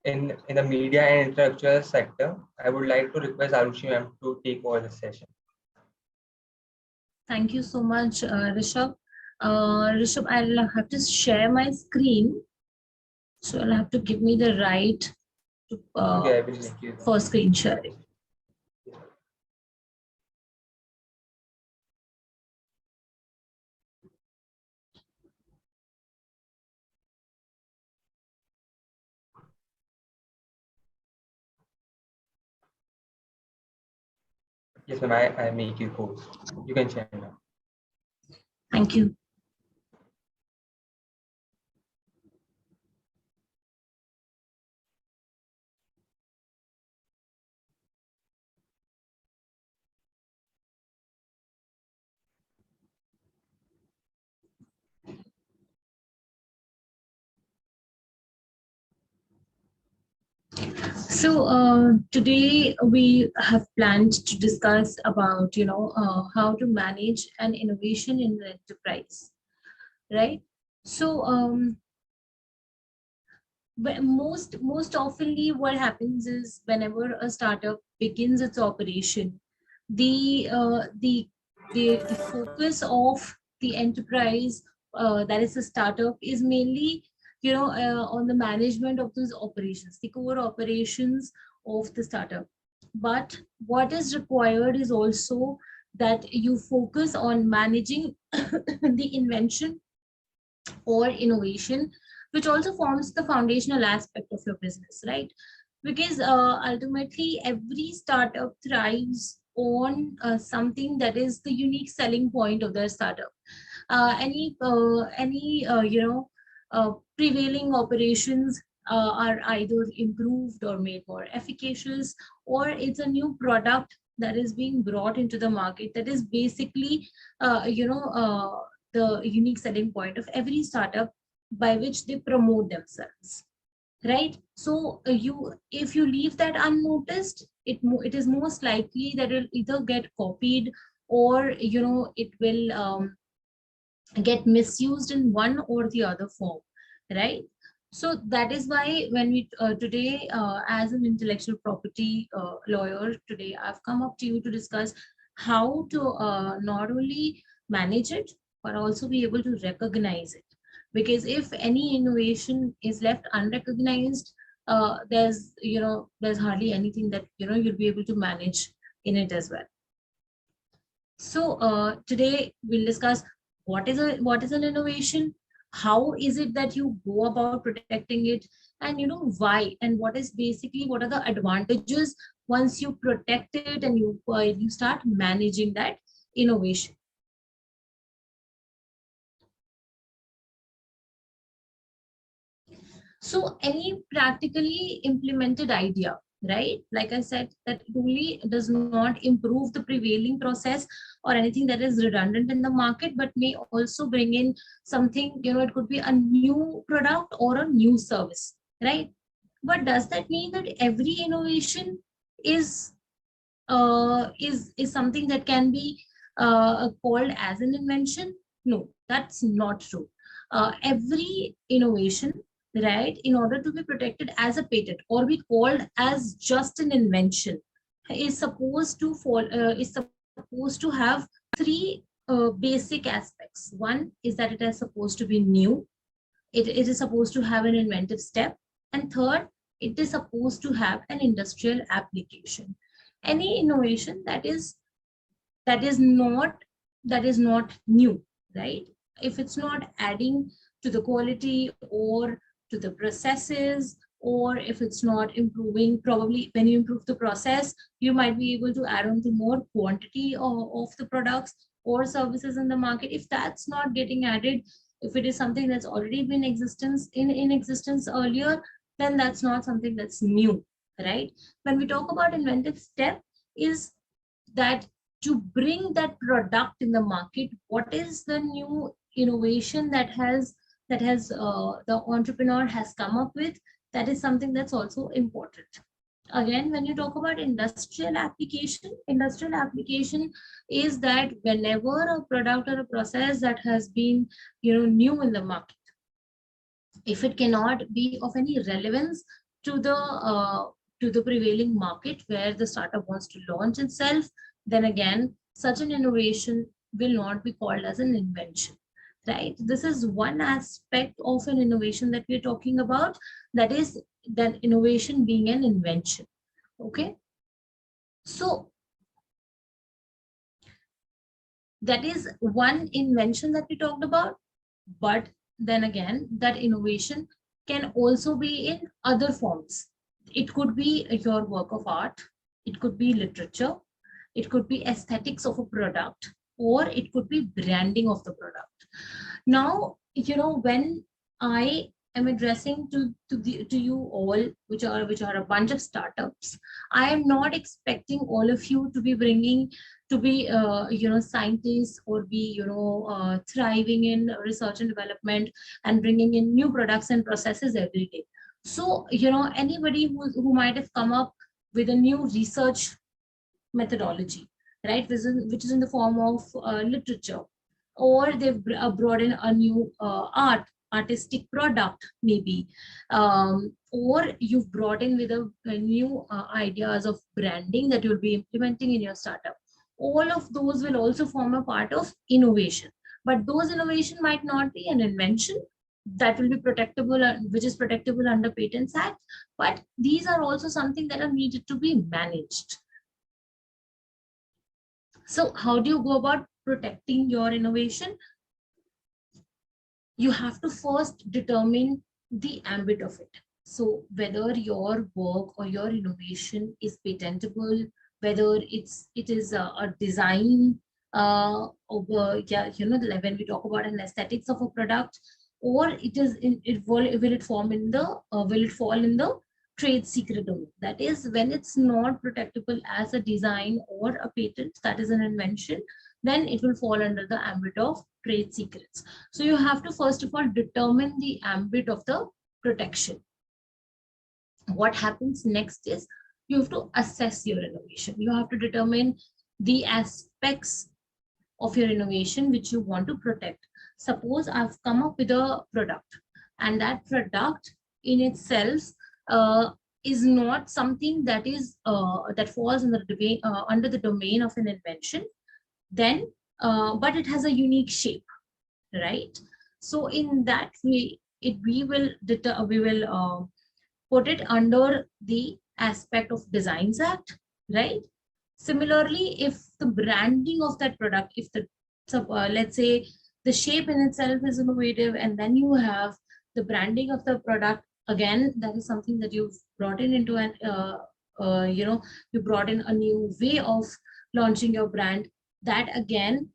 in the media and intellectual sector. I would like to request Arushi ma'am to take over the session. Thank you so much, Rishabh. Rishabh, I'll have to share my screen. So I'll have to give me the right to, Okay, I will make you. for screen sharing. Yes, ma'am, I make you host. You can share now. Thank you. So today we have planned to discuss about how to manage an innovation in an enterprise, right? So but most oftenly what happens is whenever a startup begins its operation, the uh, the the focus of the enterprise, that is a startup, is mainly on the management of those operations, the core operations of the startup. But what is required is also that you focus on managing the invention or innovation, which also forms the foundational aspect of your business, right? Because ultimately every startup thrives on something that is the unique selling point of their startup. Any prevailing operations are either improved or made more efficacious, or it's a new product that is being brought into the market that is basically uh, you know uh, the unique selling point of every startup by which they promote themselves, right? So you if you leave that unnoticed, it is most likely that it'll either get copied, or it will get misused in one or the other form, right? So that is why when we today, as an intellectual property lawyer, today I've come up to you to discuss how to not only manage it but also be able to recognize it. Because if any innovation is left unrecognized, there's hardly anything that you'll be able to manage in it as well. So today we'll discuss what is an innovation, how is it that you go about protecting it, and why, and what are the advantages once you protect it and you start managing that innovation. So any practically implemented idea, right? Like I said, that it only does not improve the prevailing process or anything that is redundant in the market, but may also bring in something, it could be a new product or a new service, right? But does that mean that every innovation is is something that can be called as an invention? No, that's not true. Every innovation, right, in order to be protected as a patent or be called as just an invention, is supposed to have three basic aspects. One is that it is supposed to be new. It is supposed to have an inventive step, and third, it is supposed to have an industrial application. Any innovation that is not new, right? If it's not adding to the quality or to the processes, or if it's not improving, probably when you improve the process, you might be able to add on to more quantity of the products or services in the market. If that's not getting added, if it is something that's already been in existence earlier, then that's not something that's new, right? When we talk about inventive step, is that to bring that product in the market, what is the new innovation that has the entrepreneur has come up with, that is something that's also important. Again, when you talk about industrial application is that whenever a product or a process that has been new in the market, if it cannot be of any relevance to the prevailing market where the startup wants to launch itself, then again such an innovation will not be called as an invention, right? This is one aspect of an innovation that we're talking about, that is that innovation being an invention. Okay, so that is one invention that we talked about. But then again, that innovation can also be in other forms. It could be your work of art, it could be literature, it could be aesthetics of a product, or it could be branding of the product. Now, when I am addressing to you all, which are a bunch of startups, I am not expecting all of you to be bringing to be scientists, or be thriving in research and development and bringing in new products and processes every day. So anybody who might have come up with a new research methodology, right, which is in the form of literature, or they've brought in a new artistic product maybe, or you've brought in with a new ideas of branding that you'll be implementing in your startup. All of those will also form a part of innovation, but those innovation might not be an invention that will be protectable, which is protectable under Patents Act, but these are also something that are needed to be managed. So how do you go about protecting your innovation? You have to first determine the ambit of it. So whether your work or your innovation is patentable, whether it is a design like when we talk about an aesthetics of a product, or it is will it form in the will it fall in the trade secret domain. That is, when it's not protectable as a design or a patent, that is an invention, then it will fall under the ambit of trade secrets. So you have to first of all determine the ambit of the protection. What happens next is you have to assess your innovation. You have to determine the aspects of your innovation which you want to protect. Suppose I've come up with a product, and that product in itself is not something that is that falls in the under the domain of an invention, then but it has a unique shape, right? So in that way, we will put it under the aspect of Designs Act, right? Similarly, if the branding of that product, if the let's say the shape in itself is innovative, and then you have the branding of the product, again, that is something that you've brought in into an you brought in a new way of launching your brand, that again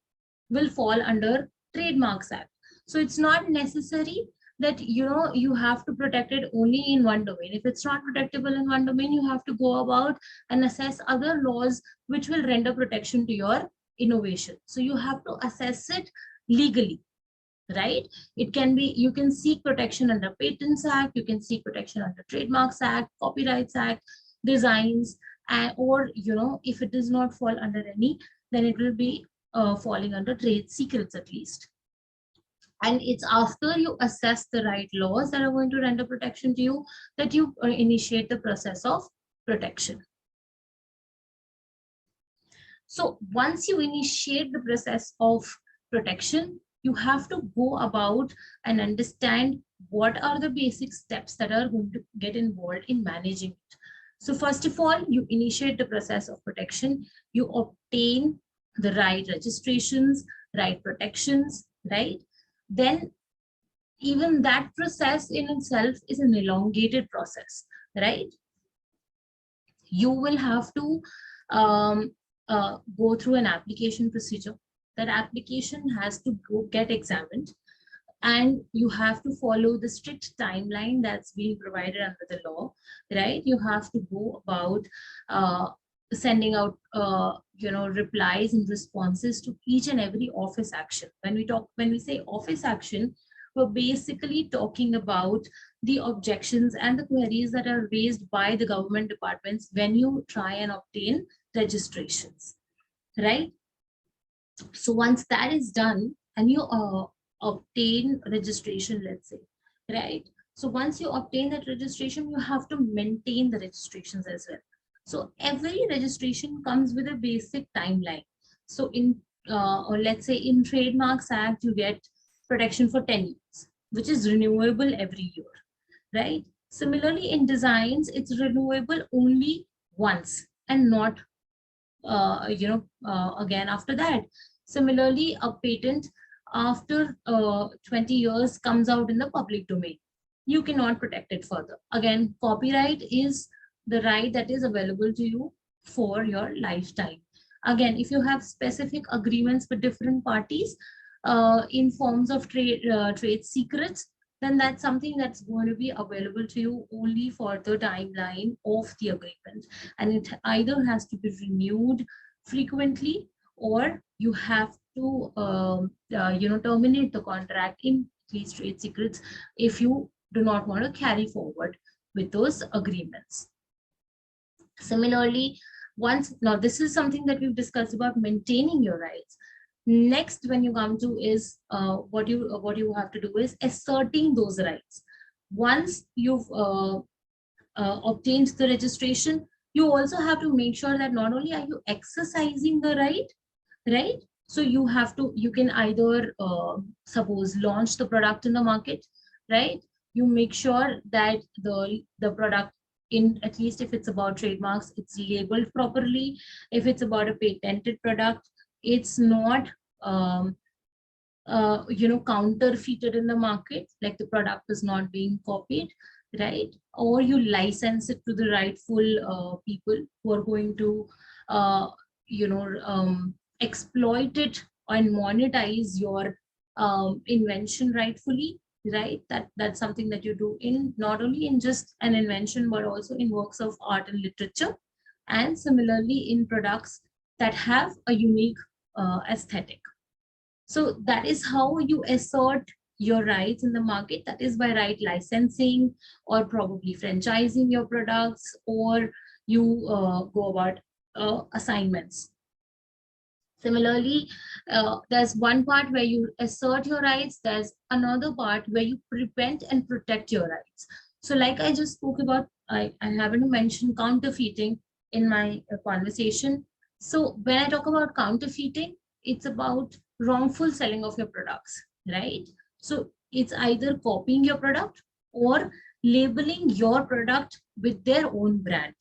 will fall under Trademarks Act. So it's not necessary that you have to protect it only in one domain. If it's not protectable in one domain, you have to go about and assess other laws which will render protection to your innovation. So you have to assess it legally, right? It can be, you can seek protection under Patents Act, you can seek protection under Trademarks Act, Copyrights Act, designs, or if it does not fall under any, then it will be falling under trade secrets at least. And it's after you assess the right laws that are going to render protection to you that you initiate the process of protection. So once you initiate the process of protection, you have to go about and understand what are the basic steps that are going to get involved in managing it. So first of all, you initiate the process of protection, you obtain the right registrations, right protections, right? Then even that process in itself is an elongated process, right? You will have to go through an application procedure. That application has to get examined, and you have to follow the strict timeline that's being provided under the law, right? You have to go about sending out replies and responses to each and every office action. When we say office action, we're basically talking about the objections and the queries that are raised by the government departments when you try and obtain registrations, right? So once that is done and you obtain registration, let's say, right, So once you obtain that registration, you have to maintain the registrations as well. So every registration comes with a basic timeline. So in or let's say in Trademarks Act, you get protection for 10 years, which is renewable every year, right? Similarly, in designs, it's renewable only once and not again after that. Similarly, a patent after 20 years comes out in the public domain. You cannot protect it further. Again, copyright is the right that is available to you for your lifetime. Again, if you have specific agreements with different parties in forms of trade secrets, then that's something that's going to be available to you only for the timeline of the agreement, and it either has to be renewed frequently, or you have to terminate the contract in these trade secrets if you do not want to carry forward with those agreements. Similarly, once now this is something that we've discussed about maintaining your rights. Next, when you come to is what you have to do is asserting those rights. Once you've obtained the registration, you also have to make sure that not only are you exercising the right? So you have to, you can either suppose launch the product in the market, right? You make sure that the product, in at least if it's about trademarks, it's labeled properly. If it's about a patented product, it's not counterfeited in the market, like the product is not being copied, right? Or you license it to the rightful people who are going to uh, exploit it and monetize your invention rightfully, right? That's something that you do in not only in just an invention, but also in works of art and literature, and similarly in products that have a unique aesthetic. So that is how you assert your rights in the market. That is by right licensing, or probably franchising your products, or you go about assignments. Similarly, there's one part where you assert your rights. There's another part where you prevent and protect your rights. So like I just spoke about, I haven't to mention counterfeiting in my conversation. So when I talk about counterfeiting, it's about wrongful selling of your products, right? So it's either copying your product or labeling your product with their own brand,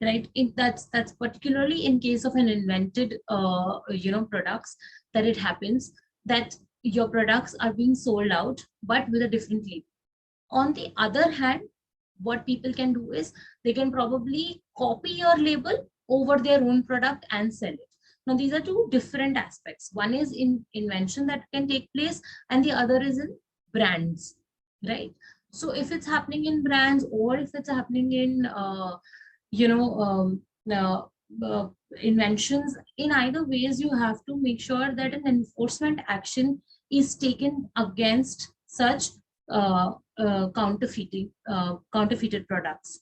right? That's particularly in case of an invented products, that it happens that your products are being sold out but with a different label. On the other hand, what people can do is they can probably copy your label over their own product and sell it. Now these are two different aspects. One is in invention that can take place, and the other is in brands, right? So if it's happening in brands, or if it's happening in you know um, uh, uh, inventions, in either ways you have to make sure that an enforcement action is taken against such counterfeited products.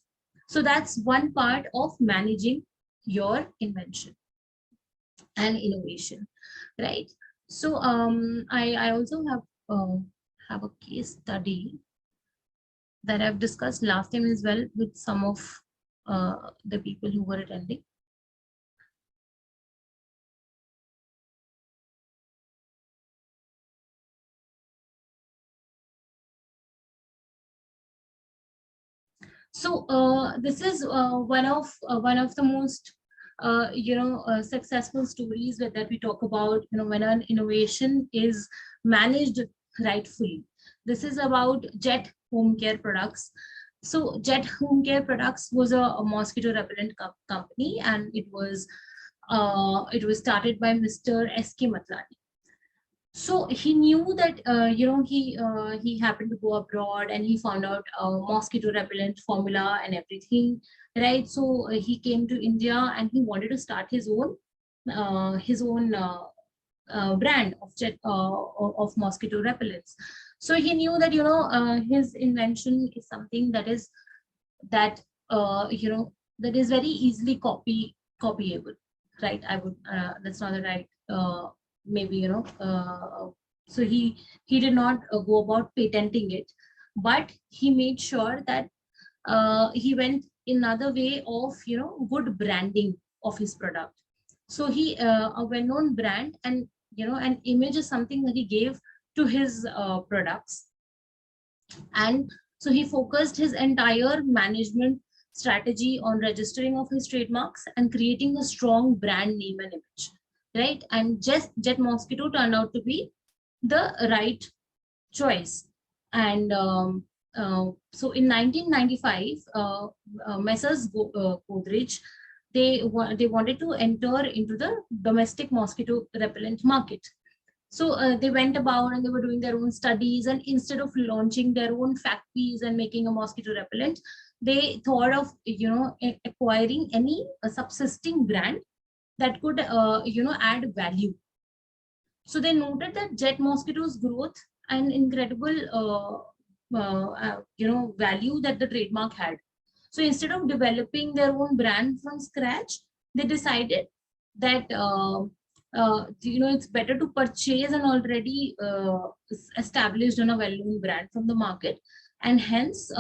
So that's one part of managing your invention and innovation, right? So I also have a case study that I've discussed last time as well with some of the people who were attending. So this is one of the most successful stories that we talk about. When an innovation is managed rightfully. This is about Jet Home Care Products. So Jet Home Care Products was a mosquito repellent company, and it was started by Mr. S.K. Matlani. So he knew that he happened to go abroad, and he found out mosquito repellent formula and everything, right? So he came to India, and he wanted to start his own brand of of mosquito repellents. So he knew that his invention is something that that is very easily copyable, right? I would That's not the right maybe so he did not go about patenting it. but he made sure that he went another way of good branding of his product. So he a well-known brand, and an image is something that he gave to his products. And so he focused his entire management strategy on registering of his trademarks and creating a strong brand name and image, right? And just Jet Mosquito turned out to be the right choice. And so in 1995, Messrs. Godrej, they wanted to enter into the domestic mosquito repellent market. So they went about and they were doing their own studies, and instead of launching their own factories and making a mosquito repellent, they thought of acquiring any subsisting brand that could add value. So they noted that Jet Mosquito's growth and incredible value that the trademark had. So instead of developing their own brand from scratch, they decided that it's better to purchase an already established and a well-known brand from the market, and hence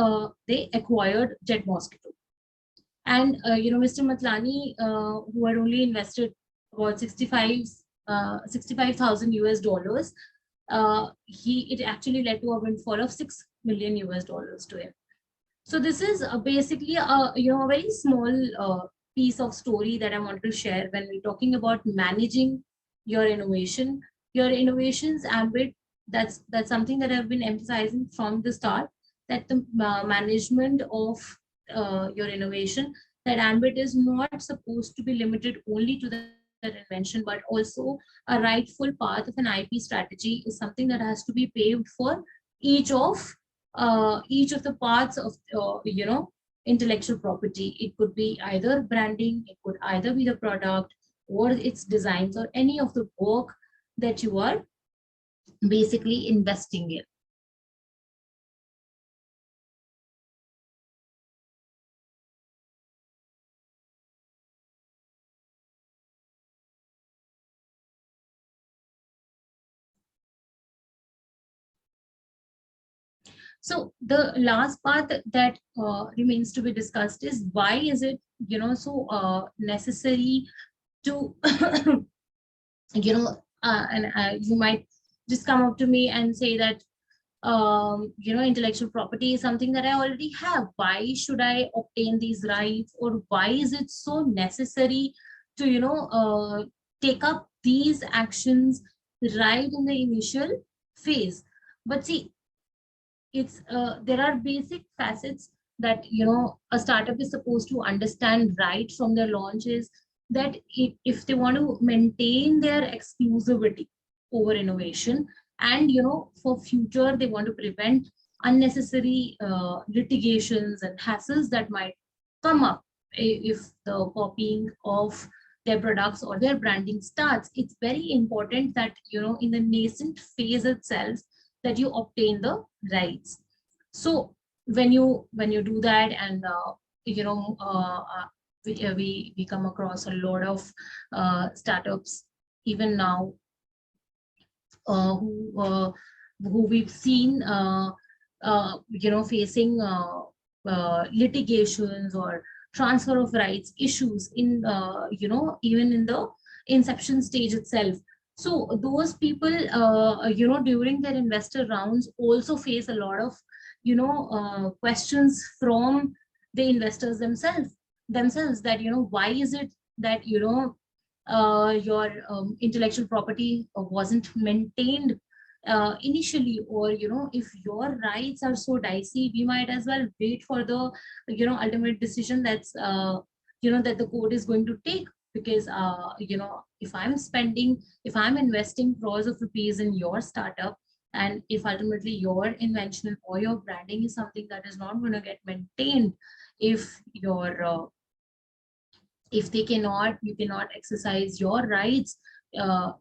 they acquired Jet Mosquito. And Mr. Matlani, who had only invested about 65,000 US dollars, it actually led to a windfall of 6 million US dollars to him. So this is basically a very small piece of story that I want to share when we're talking about managing your innovation. Your innovations ambit, that's something that I've been emphasizing from the start, that the management of your innovation, that ambit is not supposed to be limited only to that invention, but also a rightful path of an IP strategy is something that has to be paved for each of the parts of intellectual property. It could be either branding, it could either be the product or its designs, or any of the work that you are basically investing in. So the last part that remains to be discussed is, why is it so necessary to and you might just come up to me and say that intellectual property is something that I already have. Why should I obtain these rights, or why is it so necessary to take up these actions right in the initial phase? But see, it's there are basic facets that a startup is supposed to understand right from their launches, that if they want to maintain their exclusivity over innovation, and for future they want to prevent unnecessary litigations and hassles that might come up if the copying of their products or their branding starts, it's very important that in the nascent phase itself, that you obtain the rights. So when you do that, and we come across a lot of startups even now, uh, who uh, who we've seen facing litigations or transfer of rights issues in even in the inception stage itself. So those people during their investor rounds also face a lot of questions from the investors themselves, that why is it that your intellectual property wasn't maintained initially, or if your rights are so dicey, we might as well wait for the ultimate decision that's that the court is going to take. Because if I'm investing crores of rupees in your startup, and if ultimately your invention or your branding is something that is not going to get maintained, if your if you cannot exercise your rights,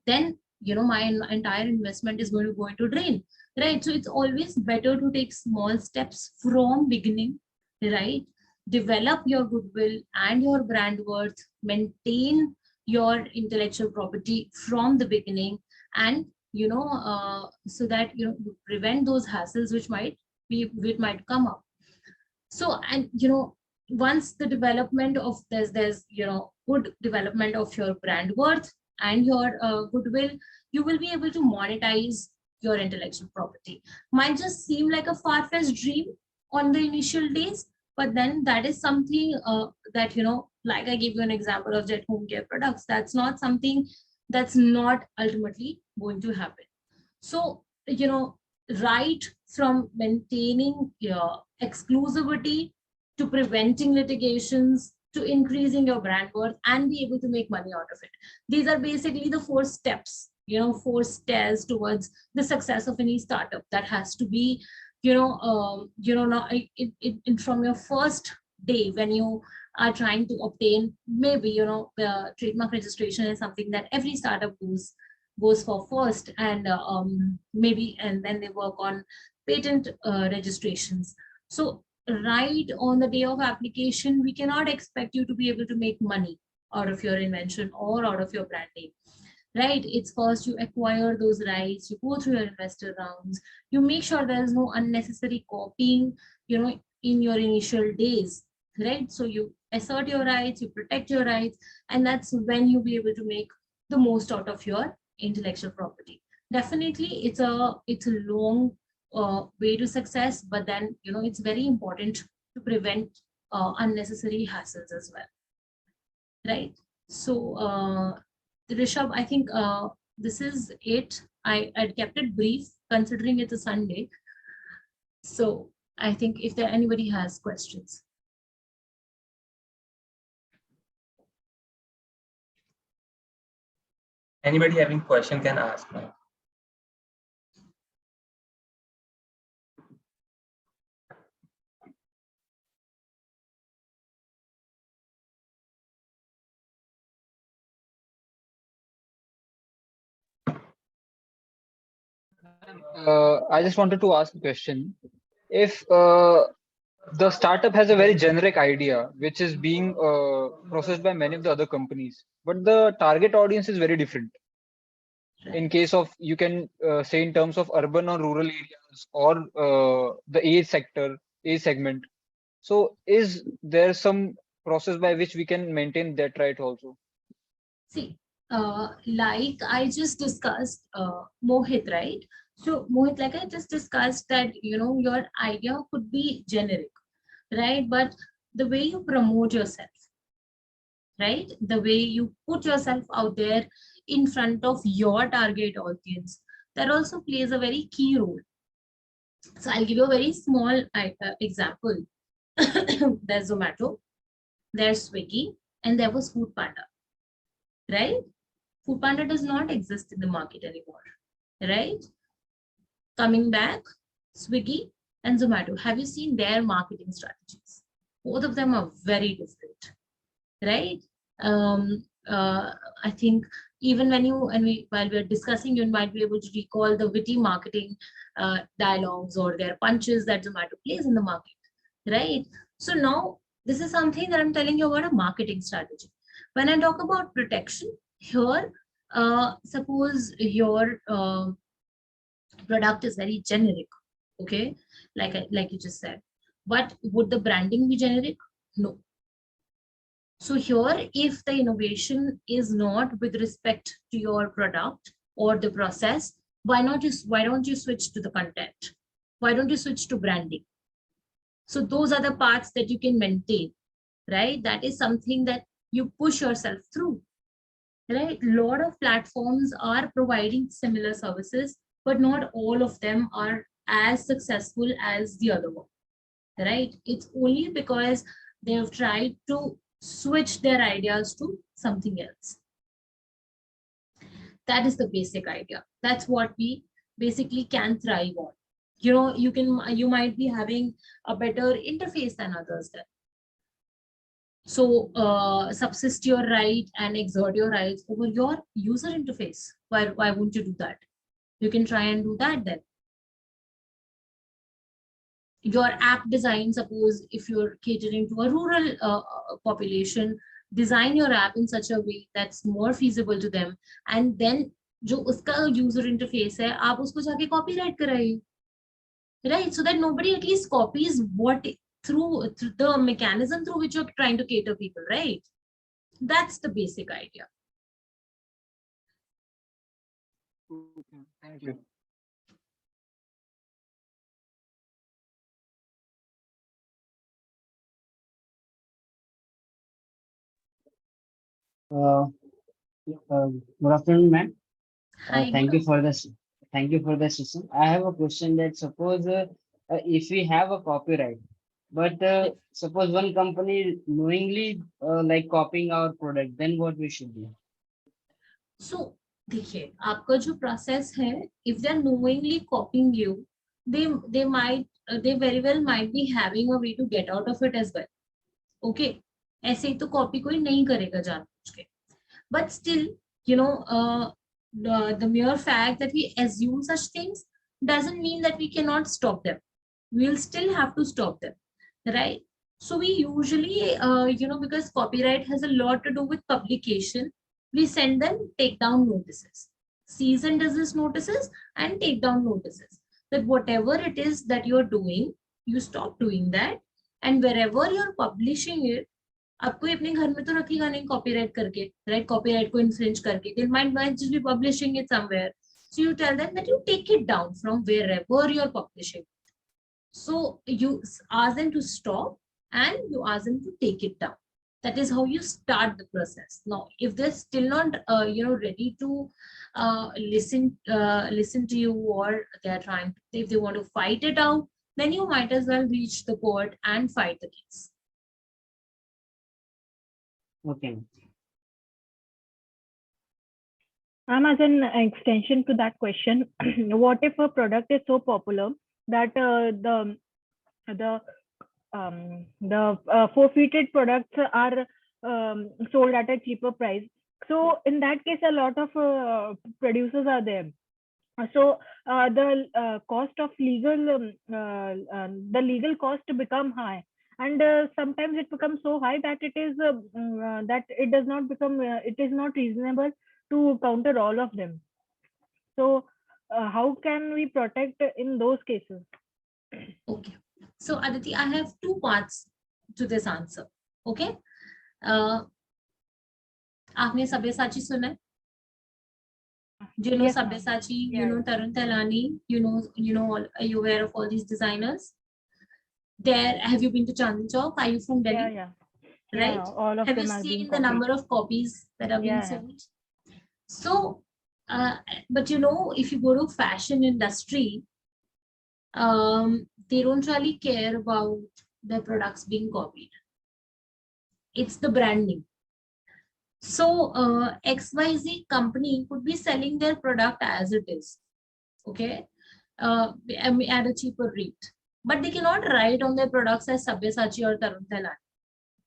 then my entire investment is going to go into drain, right? So it's always better to take small steps from beginning, right? Develop your goodwill and your brand worth, maintain your intellectual property from the beginning, and so that you prevent those hassles which might it might come up. So, and once the development of there's good development of your brand worth and your goodwill, you will be able to monetize your intellectual property. Might just seem like a far-fetched dream on the initial days, but then that is something that like I gave you an example of Jet Home Care products. That's not something that's not ultimately going to happen. So right from maintaining your exclusivity to preventing litigations to increasing your brand worth and be able to make money out of it. These are basically the 4 steps, 4 stairs towards the success of any startup that has to be, now from your first day when you are trying to obtain, maybe, the trademark registration is something that every startup goes for first, and maybe, and then they work on patent registrations. So right on the day of application, we cannot expect you to be able to make money out of your invention or out of your brand name, right? It's first you acquire those rights, you go through your investor rounds, you make sure there is no unnecessary copying, in your initial days, right? So you assert your rights, you protect your rights, and that's when you'll be able to make the most out of your intellectual property. Definitely, it's a long way to success, but then it's very important to prevent unnecessary hassles as well, right? So Rishabh, I think this is it. I kept it brief considering it's a Sunday. So I think if there anybody has questions. Anybody having question can ask now. I just wanted to ask a question. If the startup has a very generic idea, which is being processed by many of the other companies, but the target audience is very different. In case of, you can say in terms of urban or rural areas, or the age segment. So is there some process by which we can maintain that right also? See, like I just discussed, Mohit, right? So Mohit, like I just discussed that, your idea could be generic, right? But the way you promote yourself, right? The way you put yourself out there in front of your target audience, that also plays a very key role. So I'll give you a very small example. There's Zomato, there's Swiggy, and there was Food Panda, right? Food Panda does not exist in the market anymore, right? Coming back, Swiggy and Zomato, have you seen their marketing strategies? Both of them are very different, right? I think even while we're discussing, you might be able to recall the witty marketing dialogues or their punches that Zomato plays in the market, right? So now this is something that I'm telling you about a marketing strategy. When I talk about protection here, suppose your product is very generic, okay, like you just said, but would the branding be generic? No. So here, if the innovation is not with respect to your product or the process, why don't you switch to the content? Why don't you switch to branding? So those are the parts that you can maintain, right? That is something that you push yourself through, right? A lot of platforms are providing similar services, but not all of them are as successful as the other one, right? It's only because they have tried to switch their ideas to something else. That is the basic idea. That's what we basically can thrive on. You might be having a better interface than others then. So subsist your right and exert your rights over your user interface. Why won't you do that? You can try and do that then. Your app design, suppose if you're catering to a rural population, design your app in such a way that's more feasible to them, and then जो उसका user interface है, आप उसको जाके copyright कराइए. right? So that nobody at least copies what through the mechanism through which you're trying to cater people, right? That's the basic idea. Okay, thank you. Uh, Good afternoon, ma'am. Hi, Thank you for this. Thank you for the session. I have a question that suppose if we have a copyright, but suppose one company knowingly like copying our product, then what we should do? so देखिए आपका जो process है, if they are knowingly copying you, they might they very well might be having a way to get out of it as well. Okay, ऐसे ही तो copy कोई नहीं करेगा जानबूझ के. But still, you know, the mere fact that we assume such things doesn't mean that we cannot stop them. We'll still have to stop them, right? So we usually, because copyright has a lot to do with publication, we send them take down notices, cease and desist notices, and take down notices that whatever it is that you're doing, you stop doing that, and wherever you're publishing it, आप कोई अपने घर में तो रखेगा नहीं copyright करके, right? Copyright को इन्फ्रिंज करके, they might just be publishing it somewhere. So you tell them that you take it down from wherever you're publishing. So you ask them to stop and you ask them to take it down. That is how you start the process. Now, if they're still not, ready to listen to you, or they're trying, if they want to fight it out, then you might as well reach the court and fight the case. Okay. As an extension to that question, what if a product is so popular that the forfeited products are sold at a cheaper price? So in that case, a lot of producers are there. So the cost of the legal cost become high, and sometimes it becomes so high that it is that it does not become it is not reasonable to counter all of them. So how can we protect in those cases? Okay. So Aditi, I have two parts to this answer. Okay. आपने सब्यसाची सुना है? You know Yes, ma'am. Sabyasachi, Yeah, you know Tarun Talani, you know, are you aware of all these designers? There, have you been to Chandni Chowk? Are you from Delhi? yeah. Right? Yeah, all of Have you them are being seen the copied. number of copies that are being Yeah. sold? So, but you know, if you go to fashion industry, they don't really care about their products being copied. It's the branding. So XYZ company could be selling their product as it is, okay, at a cheaper rate, but they cannot write on their products as Sabyasachi or Tarun Talani,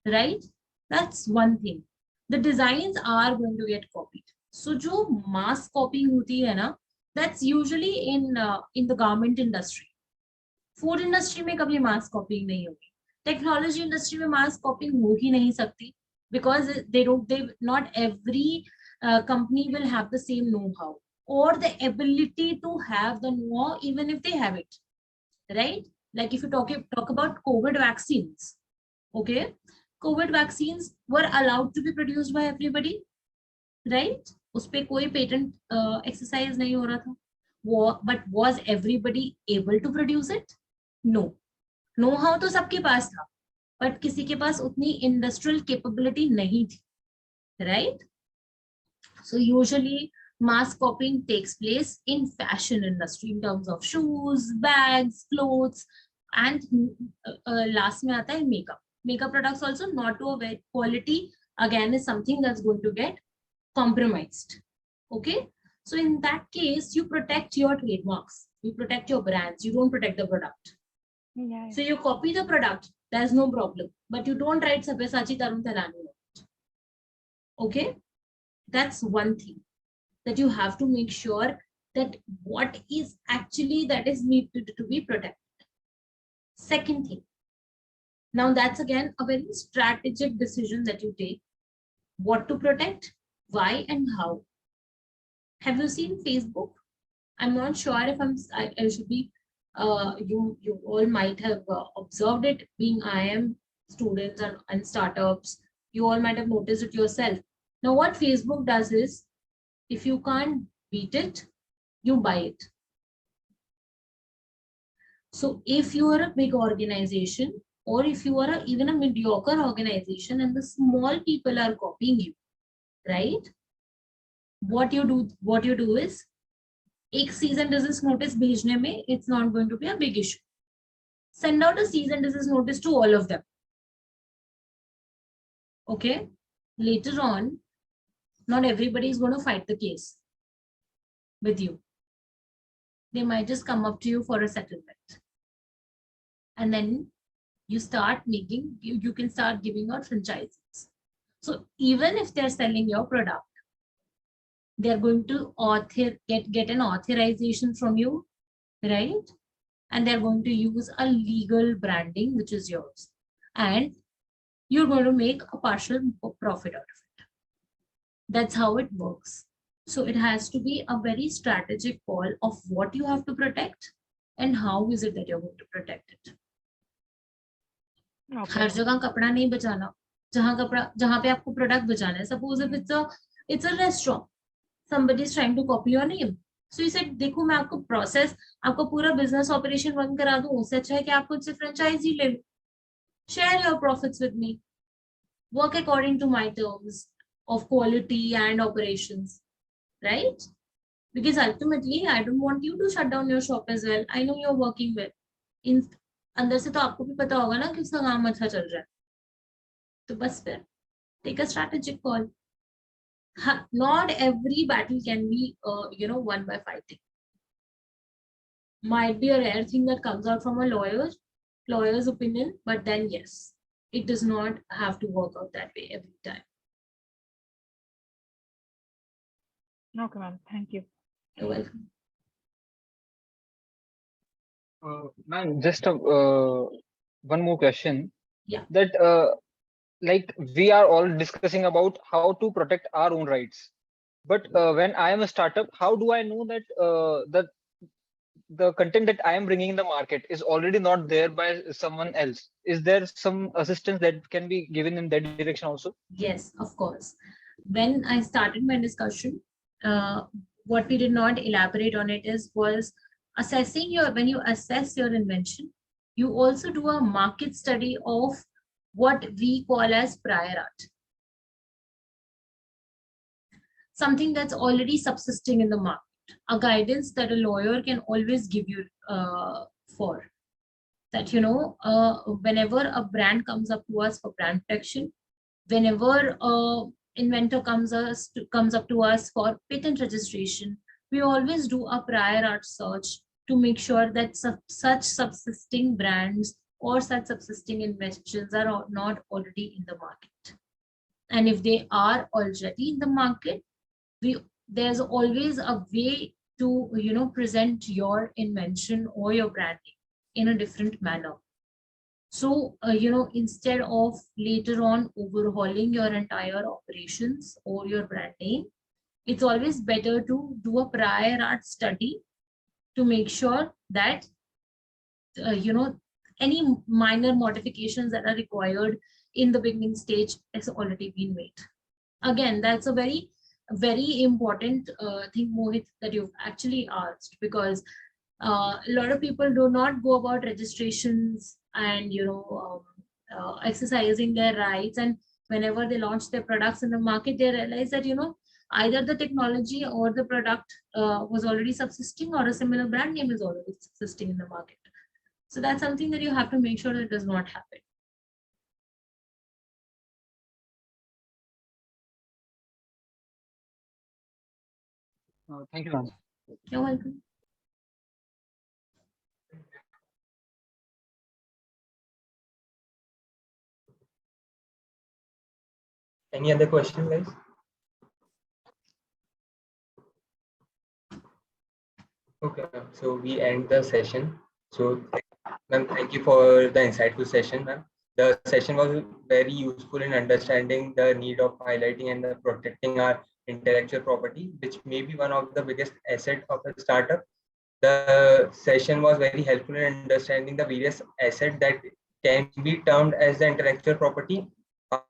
right? That's one thing. The designs are going to get copied. So जो mass copying होती है ना, that's usually in the garment industry. Food industry में कभी mass copying नहीं होगी. Technology industry में mass copying हो ही नहीं सकती, because not every company will have the same know-how or the ability to have the know-how, even if they have it, right? Like if you talk about COVID vaccines, okay, COVID vaccines were allowed to be produced by everybody, right? उस पे कोई patent exercise नहीं हो रहा था. But was everybody able to produce it? No. Know-how तो सबके पास था, but किसी के पास उतनी industrial capability नहीं थी, right? So usually mass copying takes place in fashion industry in terms of shoes, bags, clothes, and last में आता है makeup. Makeup products also not to a very quality, again, is something that's going to get compromised. Okay, so in that case, you protect your trademarks, you protect your brands, you don't protect the product. Yeah. So you copy the product, there's no problem, but you don't write Sabyasachi Tarun Talani. Okay, that's one thing that you have to make sure that what is actually that is needed to be protected. Second thing, now that's again a very strategic decision that you take, what to protect, why and how. Have you seen Facebook? I'm not sure if I should be You all might have observed it, being IM students and startups. You all might have noticed it yourself. Now, what Facebook does is, if you can't beat it, you buy it. So if you are a big organization, or if you are even a mediocre organization and the small people are copying you, right? What you do is, एक cease and desist notice भेजने में, it's not going to be a big issue. Send out a cease and desist notice to all of them. Okay? Later on, not everybody is going to fight the case with you. They might just come up to you for a settlement. And then you start making, you can start giving out franchises. So even if they're selling your product, they're going to get an authorization from you, right? And they're going to use a legal branding, which is yours. And you're going to make a partial profit out of it. That's how it works. So it has to be a very strategic call of what you have to protect and how is it that you're going to protect it. हर जगह कपड़ा नहीं बचाना, जहां पे आपको product बचाना है. Suppose if it's a restaurant, somebody is trying to copy your name. So you said, देखो मैं आपको प्रोसेस, आपको पूरा बिजनेस ऑपरेशन बंद करा दूं, उससे अच्छा है कि आप मुझसे फ्रेंचाइजी ले लो. Share your profits with me. Work according to my terms of quality and operations, right? Because ultimately, I don't want you to shut down your shop as well. I know you're working well. In अंदर से तो आपको भी पता होगा ना कि उसका काम अच्छा चल रहा है. तो बस फिर take a strategic call. Not every battle can be won by fighting. Might be a rare thing that comes out from a lawyer's opinion, but then yes, it does not have to work out that way every time. Okay, ma'am. Thank you. You're welcome. Ma'am, just one more question. Yeah. That like we are all discussing about how to protect our own rights, but when I am a startup, how do I know that the content that I am bringing in the market is already not there by someone else? Is there some assistance that can be given in that direction also? Yes, of course. When I started my discussion, what we did not elaborate on it was assessing when you assess your invention, you also do a market study of what we call as prior art. Something that's already subsisting in the market, a guidance that a lawyer can always give you for that. Whenever a brand comes up to us for brand protection, whenever inventor comes up to us for patent registration, we always do a prior art search to make sure that such subsisting brands or such subsisting inventions are not already in the market. And if they are already in the market, there's always a way to present your invention or your branding in a different manner. So, instead of later on overhauling your entire operations or your brand name, it's always better to do a prior art study to make sure that, any minor modifications that are required in the beginning stage has already been made. Again, that's a very, very important thing, Mohit, that you've actually asked, because a lot of people do not go about registrations and exercising their rights, and whenever they launch their products in the market, they realize that either the technology or the product was already subsisting, or a similar brand name is already subsisting in the market. So that's something that you have to make sure that does not happen. Thank you, ma'am. You're welcome. Any other question, guys? Okay, ma'am. So we end the session. So, ma'am, thank you for the insightful session, ma'am. The session was very useful in understanding the need of highlighting and protecting our intellectual property, which may be one of the biggest assets of a startup. The session was very helpful in understanding the various assets that can be termed as the intellectual property,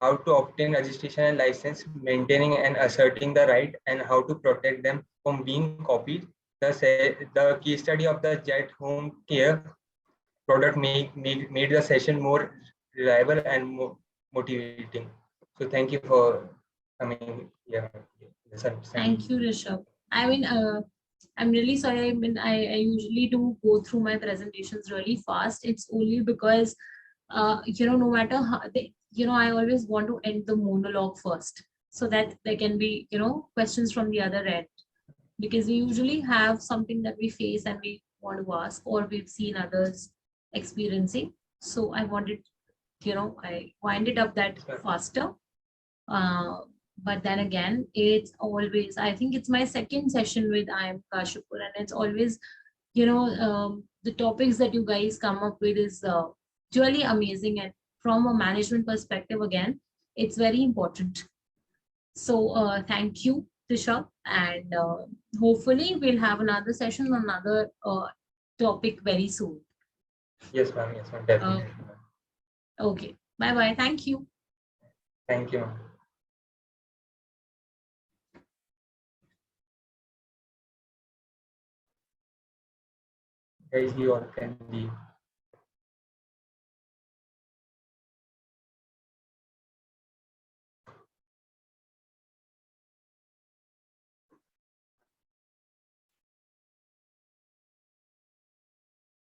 how to obtain registration and license, maintaining and asserting the right, and how to protect them from being copied. The case study of the Jet Home Care product made the session more reliable and more motivating. So thank you for coming here. Thank you, Rishabh. I mean, I'm really sorry. I mean, I usually do go through my presentations really fast. It's only because, no matter how they, I always want to end the monologue first so that there can be, questions from the other end. Because we usually have something that we face and we want to ask, or we've seen others experiencing. So I wanted, I winded up that faster. But then again, it's always, I think it's my second session with I am Kashipur, and it's always, the topics that you guys come up with is really amazing. And from a management perspective, again, it's very important. So thank you, Tisha, and hopefully we'll have another session on another topic very soon. Yes, ma'am. Yes, ma'am. Definitely. Okay. Bye-bye. Thank you. Thank you, ma'am. Guys, you all can leave.